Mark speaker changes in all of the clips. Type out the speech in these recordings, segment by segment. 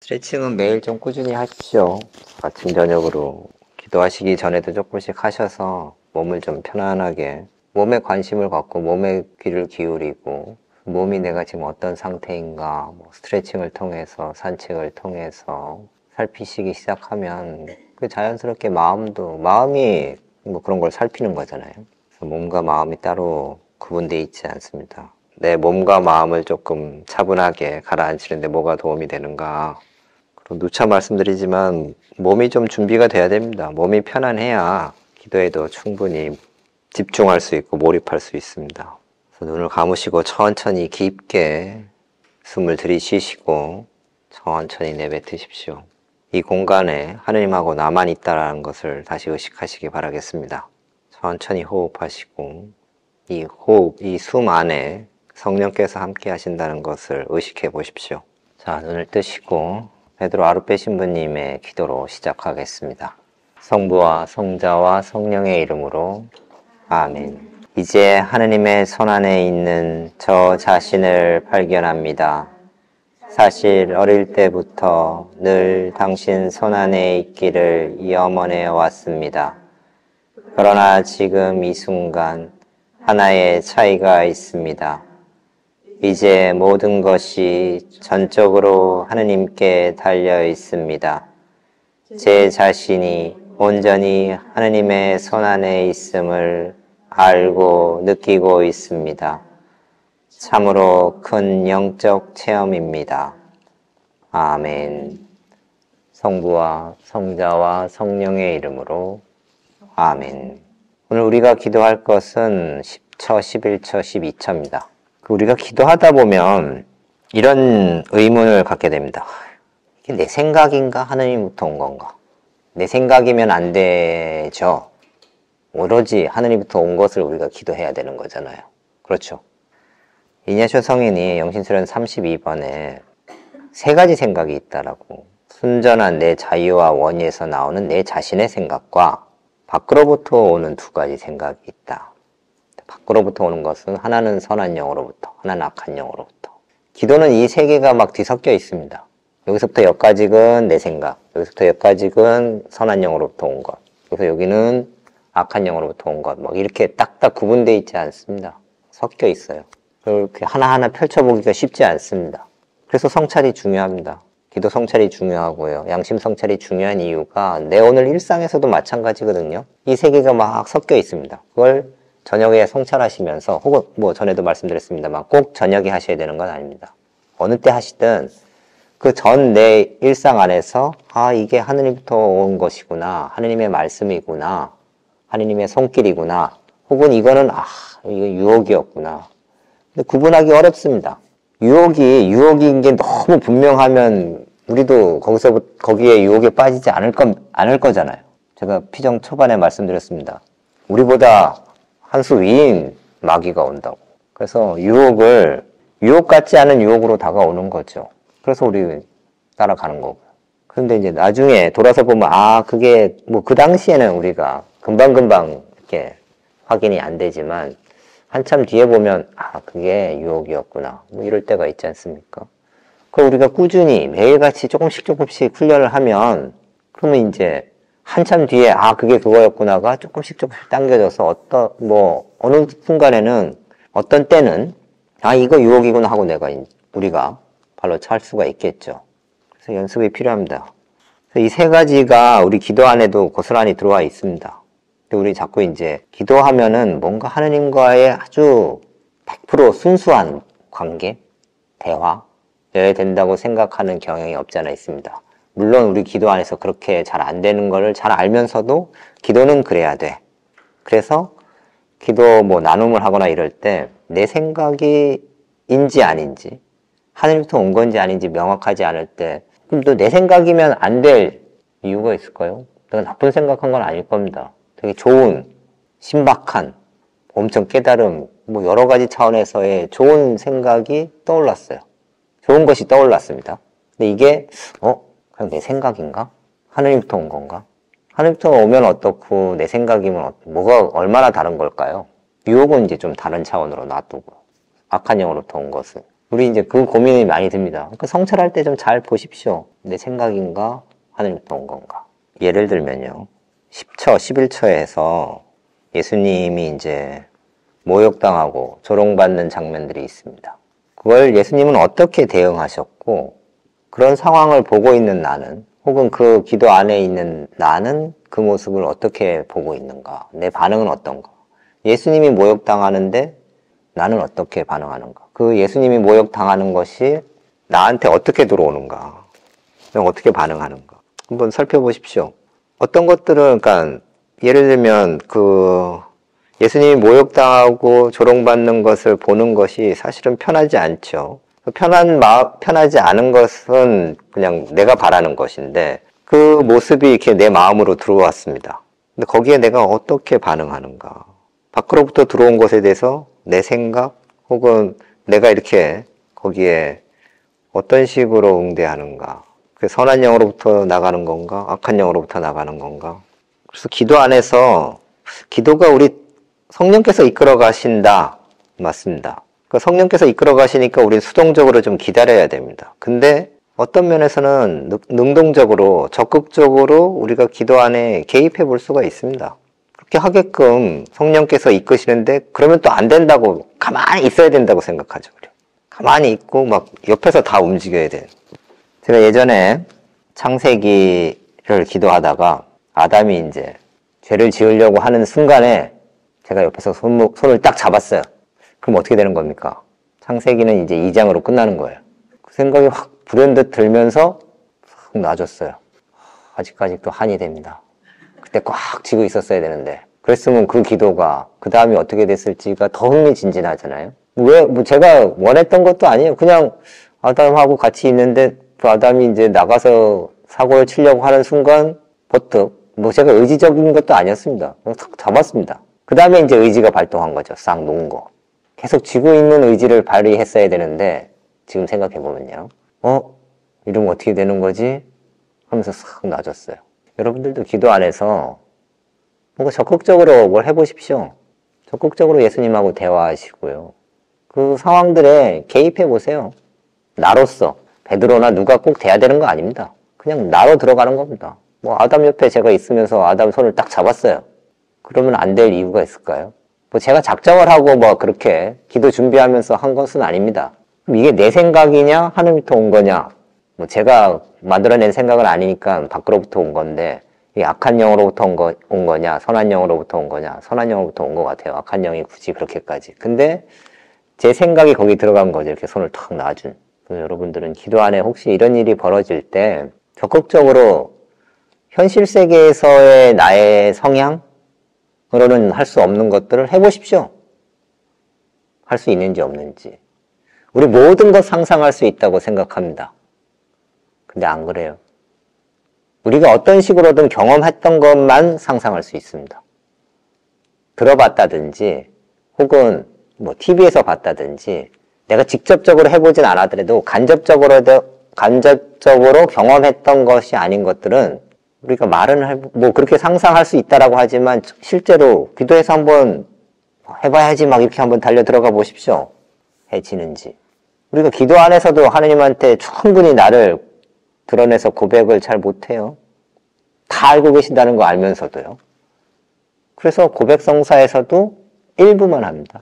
Speaker 1: 스트레칭은 매일 좀 꾸준히 하십시오. 아침 저녁으로 기도하시기 전에도 조금씩 하셔서 몸을 좀 편안하게, 몸에 관심을 갖고 몸에 귀를 기울이고 몸이 내가 지금 어떤 상태인가, 스트레칭을 통해서 산책을 통해서 살피시기 시작하면 그 자연스럽게 마음이 그런 걸 살피는 거잖아요. 그래서 몸과 마음이 따로 구분되어 있지 않습니다. 내 몸과 마음을 조금 차분하게 가라앉히는데 뭐가 도움이 되는가. 그럼 누차 말씀드리지만 몸이 좀 준비가 돼야 됩니다. 몸이 편안해야 기도에도 충분히 집중할 수 있고 몰입할 수 있습니다. 그래서 눈을 감으시고 천천히 깊게 숨을 들이쉬시고 천천히 내뱉으십시오. 이 공간에 하느님하고 나만 있다는 것을 다시 의식하시기 바라겠습니다. 천천히 호흡하시고 이 호흡, 이 숨 안에 성령께서 함께 하신다는 것을 의식해 보십시오. 자, 눈을 뜨시고 베드로 아르페 신부님의 기도로 시작하겠습니다. 성부와 성자와 성령의 이름으로 아멘. 이제 하느님의 손안에 있는 저 자신을 발견합니다. 사실 어릴 때부터 늘 당신 손안에 있기를 염원해 왔습니다. 그러나 지금 이 순간 하나의 차이가 있습니다. 이제 모든 것이 전적으로 하느님께 달려 있습니다. 제 자신이 온전히 하느님의 손안에 있음을 알고 느끼고 있습니다. 참으로 큰 영적 체험입니다. 아멘. 성부와 성자와 성령의 이름으로 아멘. 오늘 우리가 기도할 것은 10처, 11처, 12처입니다. 우리가 기도하다 보면 이런 의문을 갖게 됩니다. 이게 내 생각인가? 하느님부터 온 건가? 내 생각이면 안 되죠. 오로지 하느님부터 온 것을 우리가 기도해야 되는 거잖아요. 그렇죠? 이냐쇼 성인이 영신수련 32번에 세 가지 생각이 있다라고, 순전한 내 자유와 원의에서 나오는 내 자신의 생각과 밖으로부터 오는 두 가지 생각이 있다. 밖으로부터 오는 것은 하나는 선한 영으로부터, 하나는 악한 영으로부터. 기도는 이 세 개가 막 뒤섞여 있습니다. 여기서부터 여기까지는 내 생각, 여기서부터 여기까지는 선한 영으로부터 온 것, 그래서 여기는 악한 영으로부터 온 것, 이렇게 딱딱 구분되어 있지 않습니다. 섞여 있어요. 그렇게 하나하나 펼쳐보기가 쉽지 않습니다. 그래서 성찰이 중요합니다. 기도 성찰이 중요하고요. 양심 성찰이 중요한 이유가 내 오늘 일상에서도 마찬가지거든요. 이 세 개가 막 섞여 있습니다. 그걸 저녁에 성찰하시면서, 혹은 전에도 말씀드렸습니다만 꼭 저녁에 하셔야 되는 건 아닙니다. 어느 때 하시든 그 전 내 일상 안에서 이게 하느님부터 온 것이구나, 하느님의 말씀이구나, 하느님의 손길이구나, 혹은 이거는 이거 유혹이었구나. 근데 구분하기 어렵습니다. 유혹인 게 너무 분명하면 우리도 거기에 유혹에 빠지지 않을 거잖아요. 제가 피정 초반에 말씀드렸습니다. 우리보다 한 수 위인 마귀가 온다고. 그래서 유혹 같지 않은 유혹으로 다가오는 거죠. 그래서 우리 따라가는 거고. 그런데 이제 나중에 돌아서 보면 그게 그 당시에는 우리가 금방금방 이렇게 확인이 안 되지만 한참 뒤에 보면 그게 유혹이었구나, 이럴 때가 있지 않습니까? 그걸 우리가 꾸준히 매일같이 조금씩 훈련을 하면, 그러면 이제 한참 뒤에 그게 그거였구나가 조금씩 당겨져서 어느 순간에는, 어떤 때는 이거 유혹이구나 하고 우리가 발로 찰 수가 있겠죠. 그래서 연습이 필요합니다. 이 세 가지가 우리 기도 안에도 고스란히 들어와 있습니다. 우리 자꾸 이제 기도하면은 뭔가 하느님과의 아주 100% 순수한 관계, 대화여야 된다고 생각하는 경향이 없지 않아 있습니다. 물론 우리 기도 안에서 그렇게 잘 안 되는 거를 잘 알면서도 기도는 그래야 돼. 그래서 기도 나눔을 하거나 이럴 때 내 생각인지 아닌지, 하느님부터 온 건지 아닌지 명확하지 않을 때, 그럼 또 내 생각이면 안 될 이유가 있을까요? 내가 나쁜 생각한 건 아닐 겁니다. 되게 좋은, 신박한, 엄청 깨달음, 여러 가지 차원에서의 좋은 생각이 떠올랐어요. 좋은 것이 떠올랐습니다. 근데 이게 그냥 내 생각인가? 하느님부터 온 건가? 하느님부터 오면 어떻고 내 생각이면 뭐가 얼마나 다른 걸까요? 유혹은 이제 좀 다른 차원으로 놔두고, 악한 영으로부터 온 것은 우리 이제 그 고민이 많이 듭니다. 그러니까 성찰할 때 좀 잘 보십시오. 내 생각인가? 하늘부터 온 건가? 예를 들면요. 10처, 11처에서 예수님이 이제 모욕당하고 조롱받는 장면들이 있습니다. 그걸 예수님은 어떻게 대응하셨고, 그런 상황을 보고 있는 나는, 혹은 그 기도 안에 있는 나는 그 모습을 어떻게 보고 있는가? 내 반응은 어떤가? 예수님이 모욕당하는데 나는 어떻게 반응하는가? 그 예수님이 모욕당하는 것이 나한테 어떻게 들어오는가? 어떻게 반응하는가? 한번 살펴보십시오. 어떤 것들은, 그러니까, 예를 들면, 예수님이 모욕당하고 조롱받는 것을 보는 것이 사실은 편하지 않죠. 편하지 않은 것은 그냥 내가 바라는 것인데, 그 모습이 이렇게 내 마음으로 들어왔습니다. 근데 거기에 내가 어떻게 반응하는가? 밖으로부터 들어온 것에 대해서 내 생각, 혹은 내가 이렇게 거기에 어떤 식으로 응대하는가? 선한 영으로부터 나가는 건가? 악한 영으로부터 나가는 건가? 그래서 기도 안에서, 기도가 우리 성령께서 이끌어 가신다. 맞습니다. 성령께서 이끌어 가시니까 우리는 수동적으로 좀 기다려야 됩니다. 근데 어떤 면에서는 능동적으로, 적극적으로 우리가 기도 안에 개입해 볼 수가 있습니다. 그렇게 하게끔 성령께서 이끄시는데, 그러면 또 안 된다고, 가만히 있어야 된다고 생각하죠. 가만히 있고 막 옆에서 다 움직여야 돼요. 제가 예전에 창세기를 기도하다가 아담이 이제 죄를 지으려고 하는 순간에 제가 옆에서 손을 딱 잡았어요. 그럼 어떻게 되는 겁니까? 창세기는 이제 2장으로 끝나는 거예요. 그 생각이 확 불현듯 들면서 확 놔줬어요. 아직까지도 한이 됩니다. 그때 꽉 쥐고 있었어야 되는데, 그랬으면 그 기도가 그 다음이 어떻게 됐을지가 더 흥미진진하잖아요. 제가 원했던 것도 아니에요. 그냥 아담하고 같이 있는데 그 아담이 이제 나가서 사고를 치려고 하는 순간 버뜩, 제가 의지적인 것도 아니었습니다. 탁 잡았습니다. 그 다음에 이제 의지가 발동한 거죠. 싹 놓은 거. 계속 쥐고 있는 의지를 발휘했어야 되는데, 지금 생각해보면요. 이러면 어떻게 되는 거지? 하면서 싹 놔줬어요. 여러분들도 기도 안에서 뭔가 적극적으로 뭘 해보십시오. 적극적으로 예수님하고 대화하시고요. 그 상황들에 개입해보세요. 나로서. 베드로나 누가 꼭 돼야 되는 거 아닙니다. 그냥 나로 들어가는 겁니다. 아담 옆에 제가 있으면서 아담 손을 딱 잡았어요. 그러면 안 될 이유가 있을까요? 제가 작정을 하고 그렇게 기도 준비하면서 한 것은 아닙니다. 이게 내 생각이냐? 하늘부터 온 거냐? 제가 만들어낸 생각은 아니니까 밖으로부터 온 건데, 이게 악한 영으로부터 온 거냐? 선한 영으로부터 온 거냐? 선한 영으로부터 온 것 같아요. 악한 영이 굳이 그렇게까지. 근데 제 생각이 거기 들어간 거죠. 이렇게 손을 탁 놔준. 그래서 여러분들은 기도 안에 혹시 이런 일이 벌어질 때 적극적으로 현실 세계에서의 나의 성향으로는 할 수 없는 것들을 해보십시오. 할 수 있는지 없는지. 우리 모든 것 상상할 수 있다고 생각합니다. 근데 안 그래요. 우리가 어떤 식으로든 경험했던 것만 상상할 수 있습니다. 들어봤다든지 혹은 TV에서 봤다든지 내가 직접적으로 해보진 않았더라도 간접적으로 경험했던 것이 아닌 것들은 우리가 말은 그렇게 상상할 수 있다라고 하지만 실제로 기도해서 한번 해봐야지 이렇게 한번 달려 들어가 보십시오. 해지는지. 우리가 기도 안에서도 하느님한테 충분히 나를 드러내서 고백을 잘 못해요. 다 알고 계신다는 거 알면서도요. 그래서 고백성사에서도 일부만 합니다.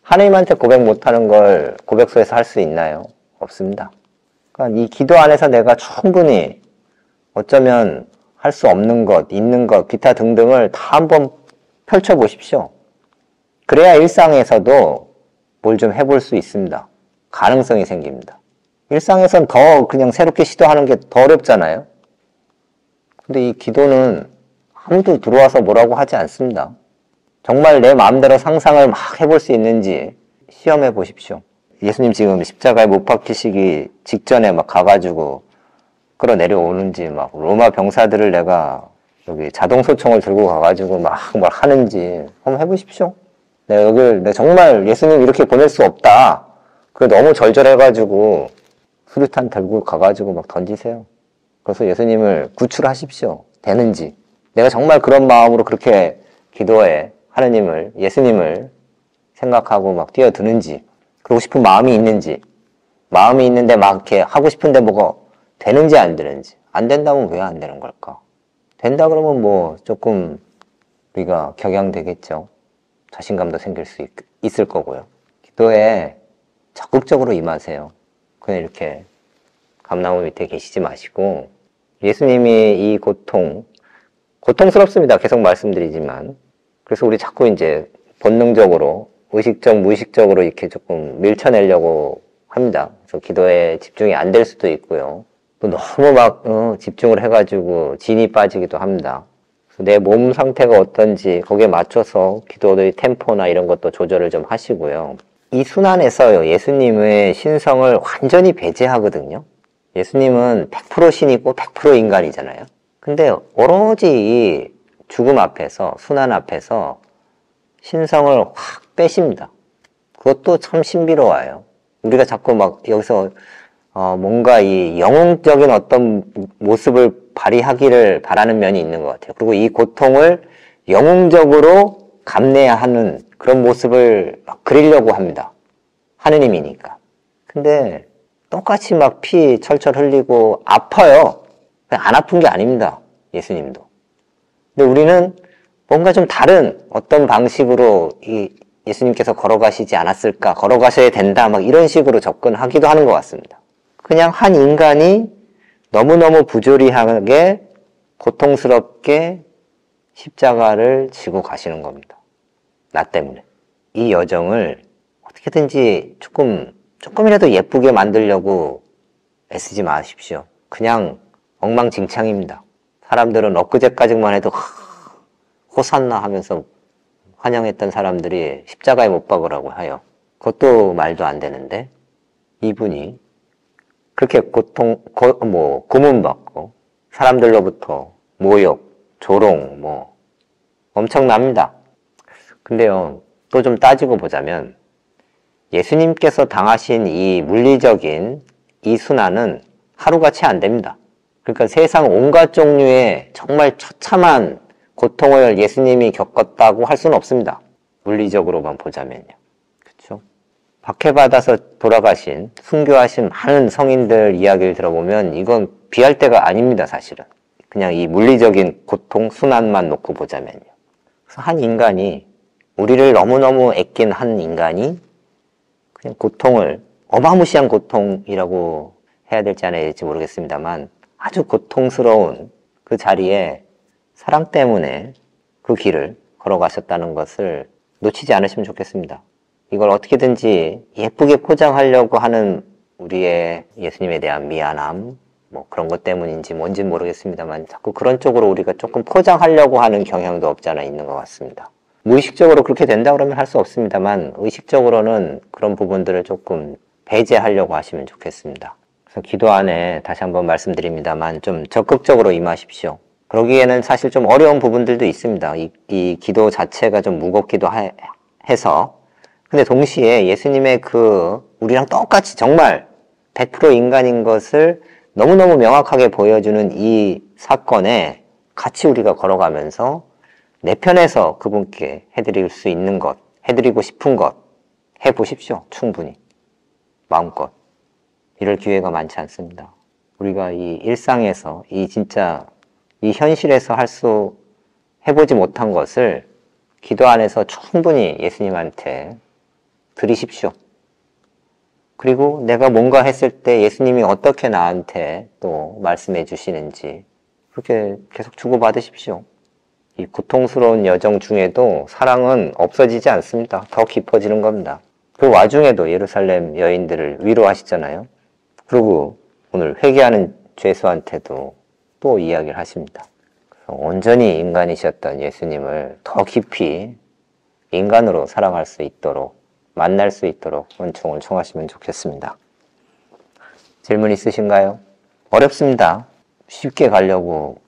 Speaker 1: 하느님한테 고백 못하는 걸 고백소에서 할 수 있나요? 없습니다. 그러니까 이 기도 안에서 내가 충분히 어쩌면 할 수 없는 것, 있는 것, 기타 등등을 다 한번 펼쳐보십시오. 그래야 일상에서도 뭘 좀 해볼 수 있습니다. 가능성이 생깁니다. 일상에선 더 그냥 새롭게 시도하는 게 더 어렵잖아요. 근데 이 기도는 아무도 들어와서 뭐라고 하지 않습니다. 정말 내 마음대로 상상을 막 해볼 수 있는지 시험해 보십시오. 예수님 지금 십자가에 못 박히시기 직전에 가가지고 끌어내려오는지, 로마 병사들을 내가 여기 자동소총을 들고 가가지고 뭘 하는지 한번 해보십시오. 내가 정말 예수님 이렇게 보낼 수 없다. 그게 너무 절절해가지고 수류탄 들고 가가지고 던지세요. 그래서 예수님을 구출하십시오. 되는지. 내가 정말 그런 마음으로 그렇게 기도해 하느님을, 예수님을 생각하고 뛰어드는지, 그러고 싶은 마음이 있는지, 마음이 있는데 막 이렇게 하고 싶은데 뭐가 되는지 안 되는지. 안 된다면 왜 안 되는 걸까? 된다 그러면 뭐 조금 우리가 격양되겠죠. 자신감도 생길 수 있을 거고요. 기도에 적극적으로 임하세요. 그냥 이렇게 감나무 밑에 계시지 마시고 예수님이 이 고통스럽습니다. 계속 말씀드리지만. 그래서 우리 자꾸 이제 본능적으로 의식적, 무의식적으로 이렇게 조금 밀쳐내려고 합니다. 그래서 기도에 집중이 안 될 수도 있고요. 또 너무 막 집중을 해가지고 진이 빠지기도 합니다. 내 몸 상태가 어떤지 거기에 맞춰서 기도의 템포나 이런 것도 조절을 좀 하시고요. 이 순환에서요, 예수님의 신성을 완전히 배제하거든요. 예수님은 100% 신이고 100% 인간이잖아요. 근데 오로지 이 죽음 앞에서, 순환 앞에서 신성을 확 빼십니다. 그것도 참 신비로워요. 우리가 자꾸 막 여기서 뭔가 이 영웅적인 어떤 모습을 발휘하기를 바라는 면이 있는 것 같아요. 그리고 이 고통을 영웅적으로 감내야 하는 그런 모습을 막 그리려고 합니다. 하느님이니까. 근데 똑같이 막 피 철철 흘리고 아파요. 안 아픈 게 아닙니다. 예수님도. 근데 우리는 뭔가 좀 다른 어떤 방식으로 이 예수님께서 걸어가시지 않았을까, 걸어가셔야 된다, 막 이런 식으로 접근하기도 하는 것 같습니다. 그냥 한 인간이 너무너무 부조리하게 고통스럽게 십자가를 지고 가시는 겁니다. 나 때문에. 이 여정을 어떻게든지 조금이라도 예쁘게 만들려고 애쓰지 마십시오. 그냥 엉망진창입니다. 사람들은 엊그제까지만 해도 호산나 하면서 환영했던 사람들이 십자가에 못 박으라고 해요. 그것도 말도 안 되는데 이분이 그렇게 고문받고 사람들로부터 모욕, 조롱 엄청납니다. 근데요, 또 좀 따지고 보자면 예수님께서 당하신 이 물리적인 이 순환은 하루같이 안 됩니다. 그러니까 세상 온갖 종류의 정말 처참한 고통을 예수님이 겪었다고 할 수는 없습니다. 물리적으로만 보자면요. 그렇죠? 박해받아서 돌아가신, 순교하신 많은 성인들 이야기를 들어보면 이건 비할 때가 아닙니다, 사실은. 그냥 이 물리적인 고통, 순환만 놓고 보자면요. 그래서 한 인간이, 우리를 너무너무 아낀 한 인간이 그냥 고통을, 어마무시한 고통이라고 해야 될지 안 해야 될지 모르겠습니다만 아주 고통스러운 그 자리에 사랑 때문에 그 길을 걸어가셨다는 것을 놓치지 않으시면 좋겠습니다. 이걸 어떻게든지 예쁘게 포장하려고 하는 우리의 예수님에 대한 미안함, 그런 것 때문인지 뭔지는 모르겠습니다만 자꾸 그런 쪽으로 우리가 조금 포장하려고 하는 경향도 없지 않아 있는 것 같습니다. 무의식적으로 그렇게 된다 그러면 할 수 없습니다만 의식적으로는 그런 부분들을 조금 배제하려고 하시면 좋겠습니다. 그래서 기도 안에 다시 한번 말씀드립니다만 좀 적극적으로 임하십시오. 그러기에는 사실 좀 어려운 부분들도 있습니다. 이 기도 자체가 좀 무겁기도 해서. 근데 동시에 예수님의 우리랑 똑같이 정말 100% 인간인 것을 너무너무 명확하게 보여주는 이 사건에 같이 우리가 걸어가면서 내 편에서 그분께 해드릴 수 있는 것, 해드리고 싶은 것 해보십시오. 충분히. 마음껏. 이럴 기회가 많지 않습니다. 우리가 이 일상에서 진짜 이 현실에서 해보지 못한 것을 기도 안에서 충분히 예수님한테 드리십시오. 그리고 내가 뭔가 했을 때 예수님이 어떻게 나한테 또 말씀해 주시는지 그렇게 계속 주고받으십시오. 이 고통스러운 여정 중에도 사랑은 없어지지 않습니다. 더 깊어지는 겁니다. 그 와중에도 예루살렘 여인들을 위로하시잖아요. 그리고 오늘 회개하는 죄수한테도 또 이야기를 하십니다. 온전히 인간이셨던 예수님을 더 깊이 인간으로 사랑할 수 있도록, 만날 수 있도록 은총을 청하시면 좋겠습니다. 질문 있으신가요? 어렵습니다. 쉽게 가려고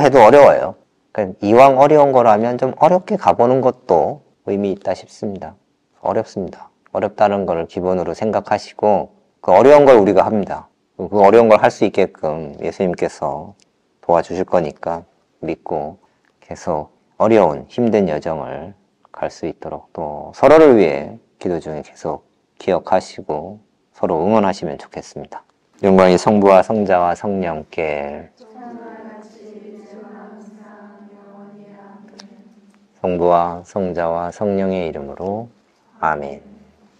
Speaker 1: 해도 어려워요. 그러니까 이왕 어려운 거라면 좀 어렵게 가보는 것도 의미 있다 싶습니다. 어렵습니다. 어렵다는 걸 기본으로 생각하시고 그 어려운 걸 우리가 합니다. 그 어려운 걸 할 수 있게끔 예수님께서 도와주실 거니까 믿고 계속 어려운 힘든 여정을 갈 수 있도록 또 서로를 위해 기도 중에 계속 기억하시고 서로 응원하시면 좋겠습니다. 영광이 성부와 성자와 성령께, 성부와 성자와 성령의 이름으로 아멘.